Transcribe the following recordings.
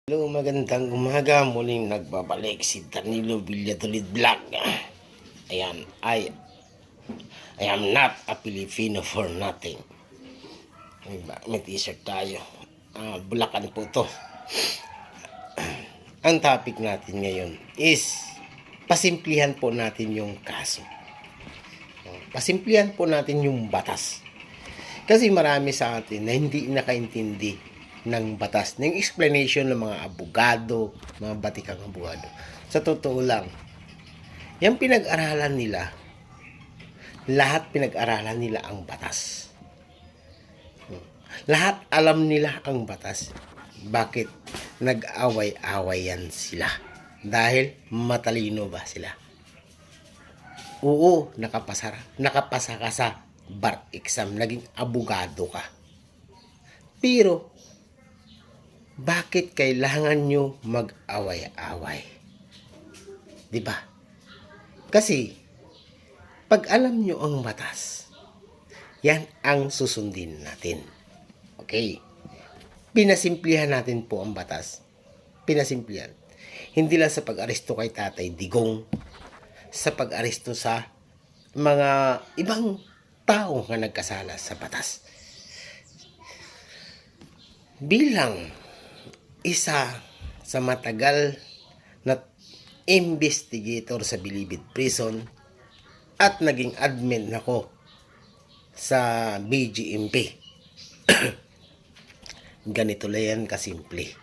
Hello, magandang umaga. Muling nagbabalik si Danilo Villatolid Vlog. Ayan, I am not a Filipino for nothing. May t-shirt tayo. Bulacan po to. Ang topic natin ngayon is pasimplihan po natin yung kaso. Pasimplihan po natin yung batas. Kasi marami sa atin na hindi nakaintindi ng batas, ng explanation ng mga abogado, mga batikang abogado. Sa totoo lang, yung pinag-aralan nila, lahat pinag-aralan nila ang batas. Lahat alam nila ang batas. Bakit nag-away-away yan sila? Dahil matalino ba sila? Oo, nakapasa ka sa bar exam, naging abogado ka. Pero bakit kailangan nyo mag-away-away? Diba? Kasi, pag alam nyo ang batas, yan ang susundin natin. Okay? Pinasimplihan natin po ang batas. Pinasimplihan. Hindi lang sa pag-aresto kay Tatay Digong, sa pag-aresto sa mga ibang tao na nagkasala sa batas. Bilang isa sa matagal na investigator sa Bilibid Prison at naging admin ako sa BGMP. Ganito lang yan kasimple.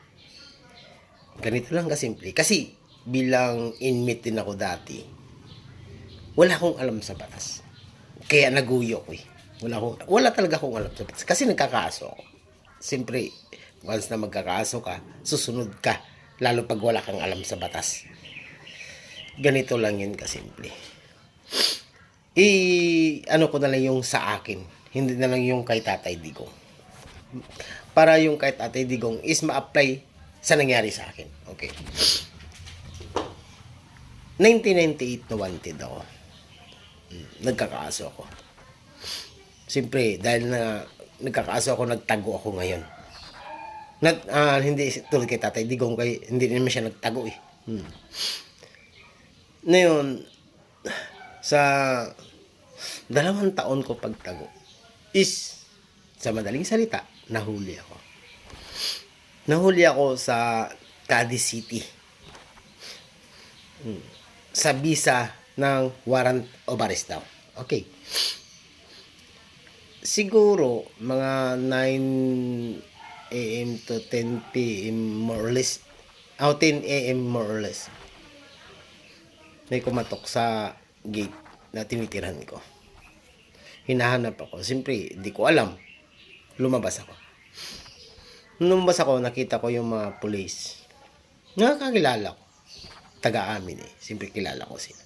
Ganito lang kasimple. Kasi bilang inmate din ako dati, wala akong alam sa batas. Kaya naguyo ko eh. Wala talaga akong alam sa batas. Kasi nagkakaso ako. Siyempre, once na magkakaso ka, susunod ka. Lalo pag wala kang alam sa batas. Ganito lang yun kasimple. Ano ko na lang yung sa akin. Hindi na lang yung kay Tatay Digong. Para yung kay Tatay Digong is ma-apply sa nangyari sa akin. Okay. 1998 na wanted ako. Nagkakaso ako. Siyempre, dahil na nagkakaso ako, nagtago ako ngayon. Hindi tulad kay Tatay Digong, hindi naman siya nagtago eh. Ngayon, sa 2 taon ko pagtago, is, sa madaling salita, nahuli ako. Nahuli ako sa Cadiz City. Sa visa ng warrant of arrest daw. Okay. Siguro, mga 9 AM to 10 PM more or less. 10 AM more or less. May kumatok sa gate na tinitirahan ko. Hinahanap ako. Siyempre, di ko alam. Lumabas ako. Lumabas ako, nakita ko yung mga police. Nakakakilala ko. Taga-amin eh. Siyempre, kilala ko sila.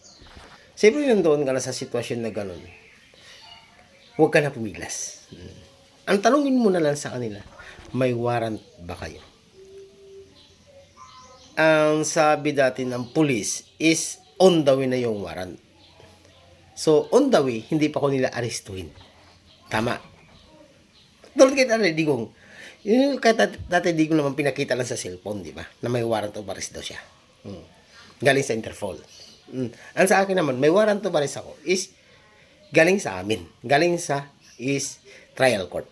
Siyempre, nandoon ka na sa sitwasyon na ganun. Huwag ka na pumiglas. Ang tanongin mo na lang sa kanila, may warrant ba kayo? Ang sabi dati ng police is on the way na yung warrant. So, on the way, hindi pa ko nila arestuhin. Tama. Tulad kay Tatay Digong. Yung kay Tatay Digong naman pinakita lang sa cellphone, di ba? Na may warrant of arrest daw siya. Galing sa Interpol. Ang sa akin naman, may warrant of arrest ako is galing sa amin. Galing sa is trial court.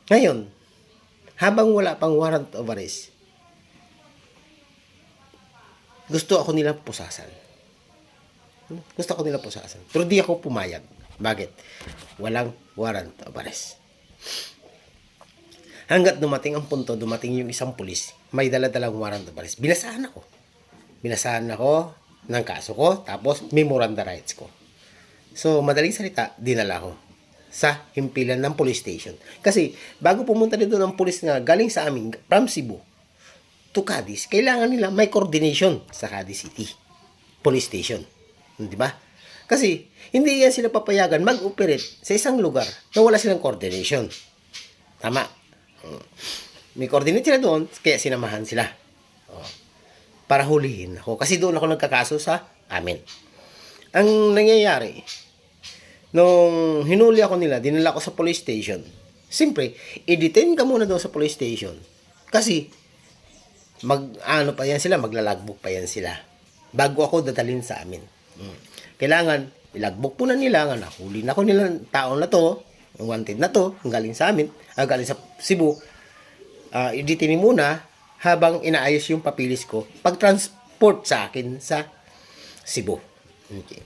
Ngayon, habang wala pang warrant of arrest, gusto ako nilang pusasan. Pero di ako pumayag. Bakit? Walang warrant of arrest. Hanggat dumating ang punto, dumating yung isang pulis, may dala-dalang warrant of arrest. Binasahan ako ng kaso ko, tapos memoranda rights ko. So, madaling salita, dinala ko sa himpilan ng police station. Kasi, bago pumunta dito ng police nga galing sa amin, from Cebu to Cadiz, kailangan nila may coordination sa Cadiz City Police Station. Di ba? Kasi, hindi yan sila papayagan mag-operate sa isang lugar na wala silang coordination. Tama. May coordinate sila doon, kaya sinamahan sila. Para hulihin ako. Kasi doon ako nagkakaso sa amin. Ang nangyayari, nung hinuli ako nila, dinala ko sa police station. Siyempre, i-detain ka muna doon sa police station. Kasi, ano pa yan sila, maglalagbok pa yan sila. Bago ako dadalhin sa amin. Kailangan, ilagbok po na nila, nga nahuli na ko nila taon na to, wanted na to, galing sa amin, galing sa Cebu. Iditinin muna, habang inaayos yung papilis ko, pag-transport sa akin sa Cebu. Okay.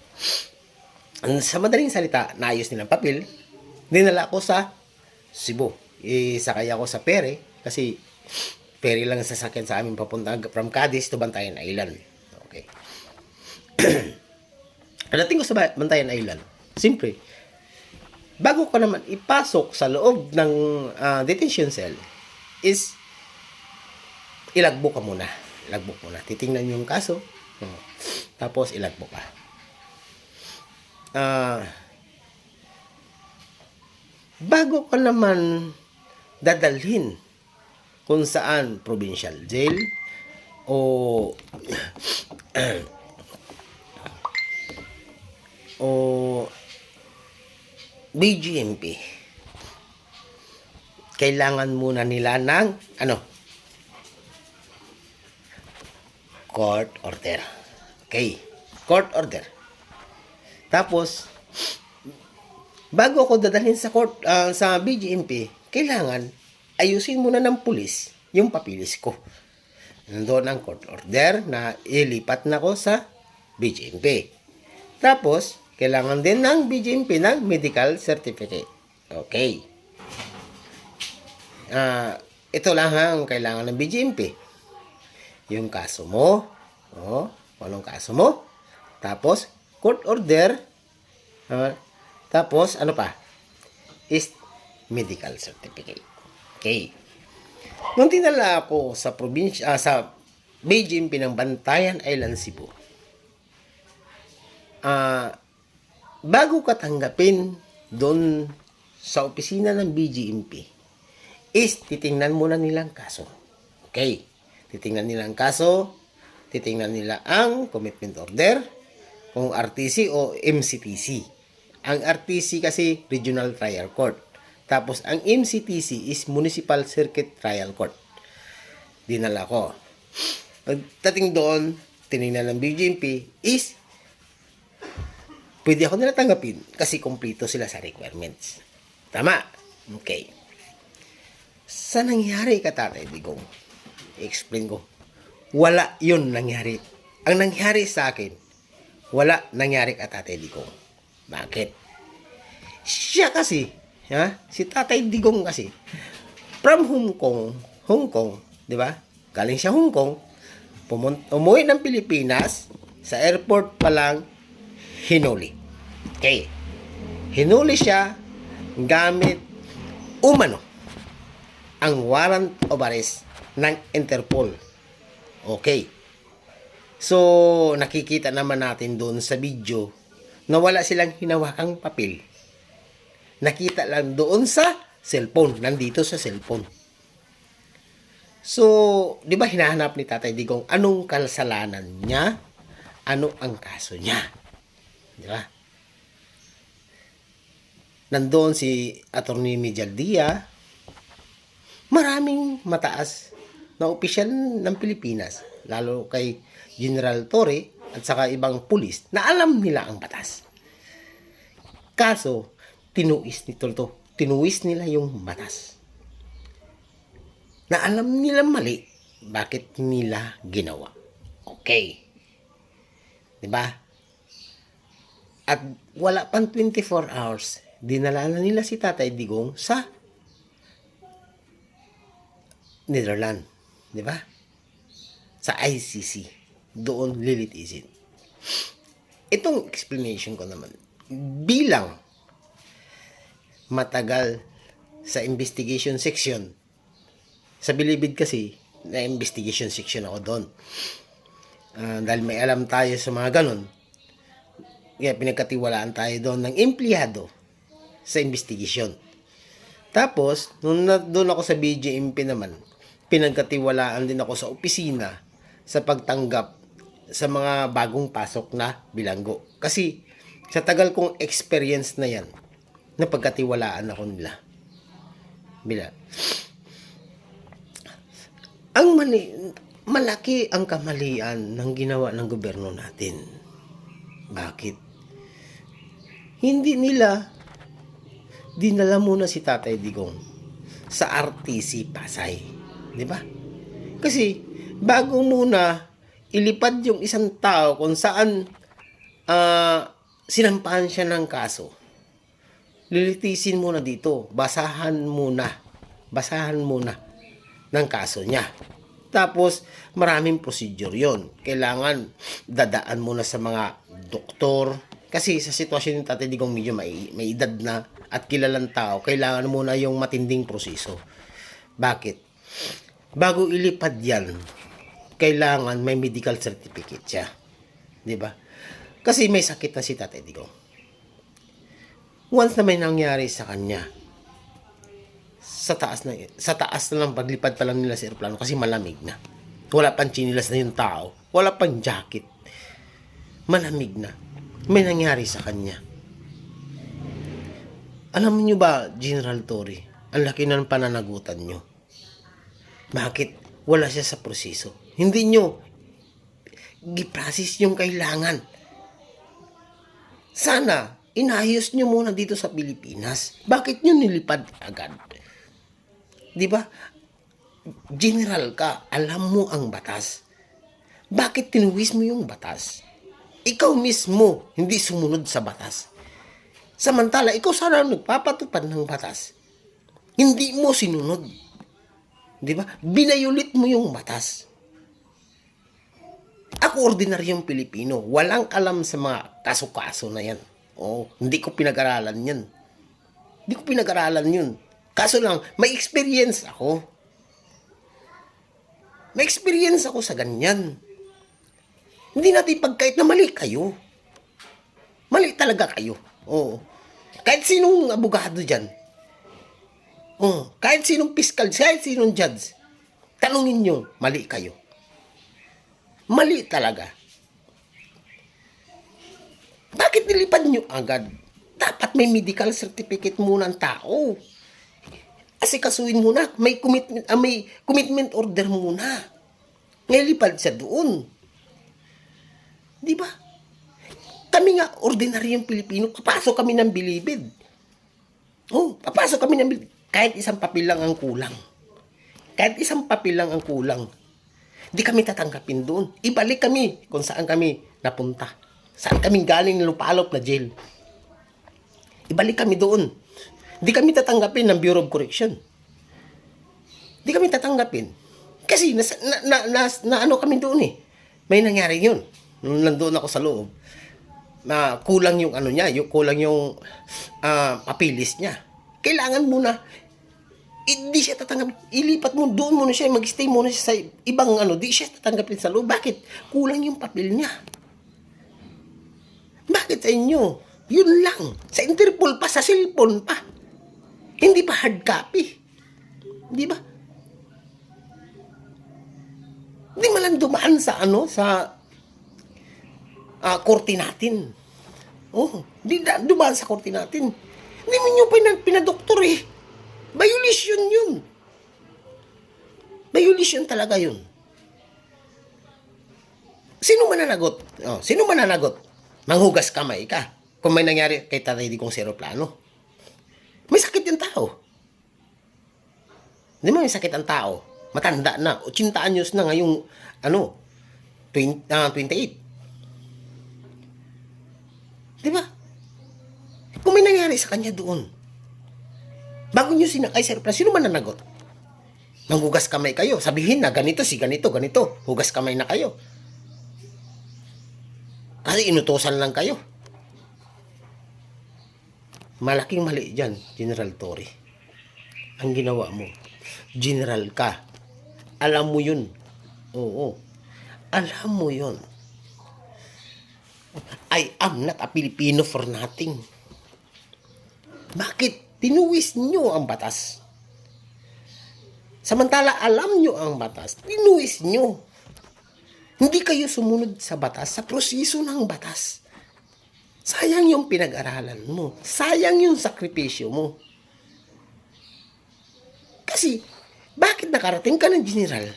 Sa madaling salita, naayos nilang papel, dinala ko sa Cebu. Sakay ako sa Pere, kasi ferry lang sasakyan sa amin papunta from Cadiz to Bantayan Island. Okay. Pagdating ko sa Bantayan Island, siyempre, bago ko naman ipasok sa loob ng detention cell, is ilagbok ka muna. Ilagbok muna. Titingnan yung kaso. Tapos ilagbok ka. Bago ka naman dadalhin kung saan provincial jail o BGMP, kailangan muna nila ng court order. Okay, court order. Tapos bago ako dadalhin sa court sa BGMP, kailangan ayusin muna ng pulis yung papilis ko. Nandoon ang court order na ilipat na ko sa BGMP. Tapos, kailangan din ng BGMP ng medical certificate. Okay. Ito lang ang kailangan ng BGMP. Yung kaso mo, anong kaso mo? Tapos, court order. Tapos, ano pa? Is medical certificate. Okay. Nung tinala ako sa probinsya, sa BGMP ng Bantayan Island, Cebu, bago ka tanggapin doon sa opisina ng BGMP, is titingnan muna nilang kaso. Okay. Titingnan nila ang kaso, titingnan nila ang commitment order, kung RTC o MCTC. Ang RTC kasi Regional Trial Court. Tapos, ang MCTC is Municipal Circuit Trial Court. Dinala ko. Pagdating doon, tinignan ng BGMP is pwede ako nila tanggapin kasi kumpleto sila sa requirements. Tama? Okay. Sa nangyari ka, Tatay Digong? I-explain ko. Wala yun nangyari. Ang nangyari sa akin, wala nangyari ka, Tatay Digong. Bakit? Siya kasi, si Tatay Digong kasi, from Hong Kong, di ba? Galing siya Hong Kong, umuwi ng Pilipinas, sa airport pa lang, hinuli. Okay. Hinuli siya gamit umano ang warrant of arrest ng Interpol. Okay. So, nakikita naman natin doon sa video na wala silang hinawakang papel. Nakita lang doon sa cellphone. Nandito sa cellphone. So, di ba hinahanap ni Tatay Digong anong kasalanan niya? Ano ang kaso niya? Di ba? Nandoon si Atty. Mejaldia, maraming mataas na opisyal ng Pilipinas, lalo kay General Torre at saka ibang pulis na alam nila ang batas. Kaso, tinuis nila yung batas. Na alam nila mali, bakit nila ginawa? Okay. Diba? At wala pang 24 hours, dinala na nila si Tatay Digong sa Netherlands. Diba? Sa ICC. Doon lilitisin. Itong explanation ko naman, bilang matagal sa investigation section, sa Bilibid kasi, na investigation section ako doon. Dahil may alam tayo sa mga ganon, kaya pinagkatiwalaan tayo doon ng empleyado sa investigation. Tapos, nung doon ako sa BGMP naman, pinagkatiwalaan din ako sa opisina sa pagtanggap sa mga bagong pasok na bilanggo. Kasi, sa tagal kong experience na yan, napagkatiwalaan ako nila. Malaki ang kamalian ng ginawa ng gobyerno natin. Bakit? Hindi nila dinala muna si Tatay Digong sa RTC Pasay. Di ba? Kasi, bago muna ilipad yung isang tao kung saan sinampahan siya ng kaso, lilitisin muna dito, basahan muna ng kaso niya. Tapos, maraming procedure yon. Kailangan dadaan muna sa mga doktor. Kasi sa sitwasyon ng Tatay Digong medyo may edad na at kilalang tao, kailangan muna yung matinding proseso. Bakit? Bago ilipad yan, kailangan may medical certificate siya. Di ba? Kasi may sakit na si Tatay Digong. Once na may nangyari sa kanya, sa taas na lang paglipad pa lang nila sa aeroplano kasi malamig na. Wala pang chinilas na yung tao. Wala pang jacket. Malamig na. May nangyari sa kanya. Alam niyo ba, General Torre, ang laki ng pananagutan niyo. Bakit? Wala siya sa proseso. Hindi niyo giprasis yung kailangan. Sana, inayos niyo muna dito sa Pilipinas. Bakit niyo nilipad agad? Di ba? General ka, alam mo ang batas. Bakit tinuwis mo yung batas? Ikaw mismo hindi sumunod sa batas. Samantala, ikaw sana nagpapatupad ng batas. Hindi mo sinunod. Di ba? Binayulit mo yung batas. Ako, ordinaryong Pilipino, walang alam sa mga kaso-kaso na yan. Hindi ko pinag-aralan yan. Hindi ko pinag-aralan yun. Kaso lang, may experience ako. May experience ako sa ganyan. Hindi natin pagkait na mali kayo. Mali talaga kayo. Kahit sinong abogado dyan. Kahit sinong piskal, kahit sinong judge. Tanungin nyo, mali kayo. Mali talaga. Bakit nilipad nyo agad? Dapat may medical certificate muna ang tao. Asikasuin muna, may commitment order muna. Nilipad siya doon. Di ba? Kami nga, ordinaryong Pilipino, papasok kami ng bilibid. Papasok kami ng bilibid. Kahit isang papel lang ang kulang. Kahit isang papel lang ang kulang. Di kami tatanggapin doon. Ibalik kami kung saan kami napunta. Saan kami galing lupalop na jail. Ibalik kami doon. Di kami tatanggapin ng Bureau of Correction. Di kami tatanggapin. Kasi ano kami doon eh. May nangyari yun. Nung nandoon ako sa loob. Na kulang yung ano niya, kulang yung papilis niya. Kailangan muna, hindi siya tatanggapin. Ilipat mo, doon muna siya, mag-stay muna siya sa ibang di siya tatanggapin sa loob. Bakit? Kulang yung papel niya. Bakit sa inyo? Yun lang. Sa Interpol pa, sa cellphone pa. Hindi pa hard copy. Di ba? Hindi man lang dumaan sa korte natin. Di dumaan sa korte natin. Hindi mo nyo pinadoktor eh. Violation yun. Violation talaga yun. Sino mananagot? Sino mananagot? Manghugas kamay ka. Kung may nangyari kay Tatay Digong sa aeroplano. May sakit yung tao. Hindi mo may sakit ang tao. Matanda na. 80 anyos na ngayong 28. Di ba? Kung may nangyari sa kanya doon, bago nyo sinakay sa aeroplano, sino man nanagot? Manghugas kamay kayo. Sabihin na, ganito, ganito. Hugas kamay na kayo. Kasi inutosan lang kayo. Malaking mali dyan, General Torre. Ang ginawa mo. General ka. Alam mo yun. Oo. Alam mo yun. I am not a Filipino for nothing. Bakit? Tinuwis nyo ang batas. Samantala, alam nyo ang batas. Tinuwis nyo. Hindi kayo sumunod sa batas, sa proseso ng batas. Sayang yung pinag-aralan mo. Sayang yung sakripisyo mo. Kasi, bakit nakarating ka ng general?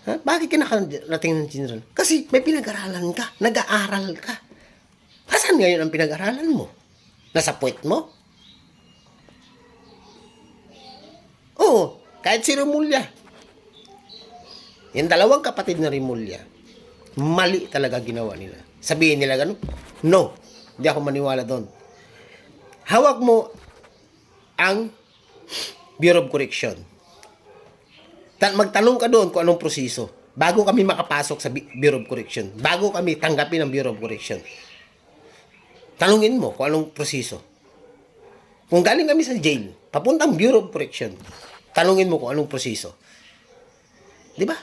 Ha? Bakit ka nakarating ng general? Kasi may pinag-aralan ka. Nag-aaral ka. Asan ngayon ang pinag-aralan mo? Nasa puwet mo? Oo, kahit si Remulla. Yung dalawang kapatid na Remulla, mali talaga ginawa nila. Sabihin nila ganun? No, hindi ako maniwala doon. Hawak mo ang Bureau of Correction. Magtanong ka doon kung anong proseso. Bago kami makapasok sa Bureau of Correction. Bago kami tanggapin ang Bureau of Correction. Tanungin mo kung anong proseso. Kung galing kami sa jail, papuntang Bureau of Correction, tanungin mo kung anong proseso. Di ba?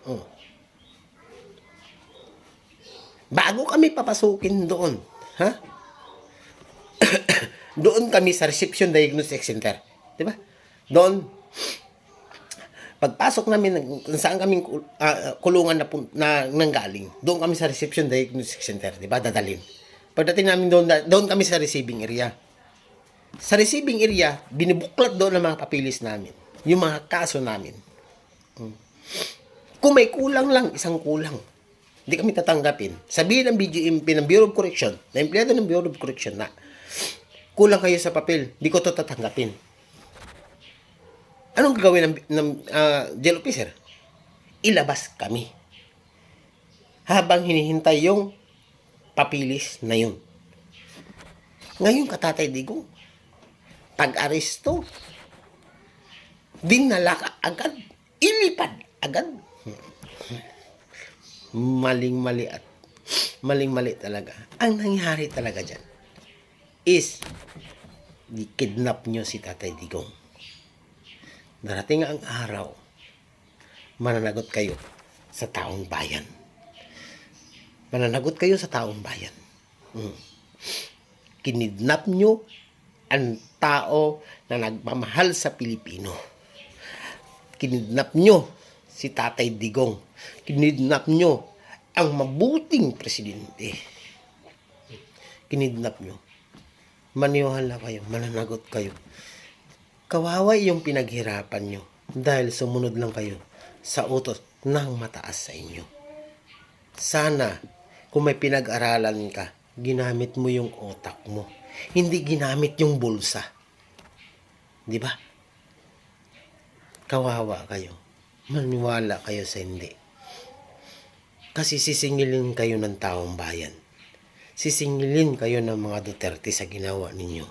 Oh. Bago kami papasukin doon, ha? Doon kami sa Reception Diagnostic Center. Di ba? Doon, pagpasok namin kung saan kami kulungan na nanggaling, doon kami sa Reception Diagnostic Center. Di ba? Dadalhin. Pagdating namin doon kami sa receiving area. Sa receiving area, binibuklat doon ang mga papilis namin. Yung mga kaso namin. Kung may kulang lang, isang kulang, hindi kami tatanggapin. Sabihin ng BGMP ng Bureau of Correction, na empleyado ng Bureau of Correction na, kulang kayo sa papel, hindi ko ito tatanggapin. Anong gagawin ng jail officer? Ilabas kami. Habang hinihintay yung papilis na yun. Ngayon, Katatay Digong, pag-aresto, dinala ka agad, ilipad agad. Maling-mali at maling-mali talaga. Ang nangyari talaga dyan is di-kidnap nyo si Tatay Digong. Darating ang araw, mananagot kayo sa taong bayan. Mananagot kayo sa taong bayan. Kinidnap nyo ang tao na nagmamahal sa Pilipino. Kinidnap nyo si Tatay Digong. Kinidnap nyo ang mabuting presidente. Kinidnap nyo. Maniwala kayo, mananagot kayo. Kawawa yung pinaghirapan nyo dahil sumunod lang kayo sa utos ng mataas sa inyo. Sana, kung may pinag-aralan ka, ginamit mo yung otak mo. Hindi ginamit yung bulsa. Di ba? Kawawa kayo. Maniwala kayo sa hindi. Kasi sisingilin kayo ng taong bayan. Sisingilin kayo ng mga Duterte sa ginawa ninyo.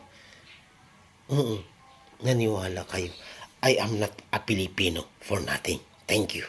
Naniwala kayo. I am not a Filipino for nothing. Thank you.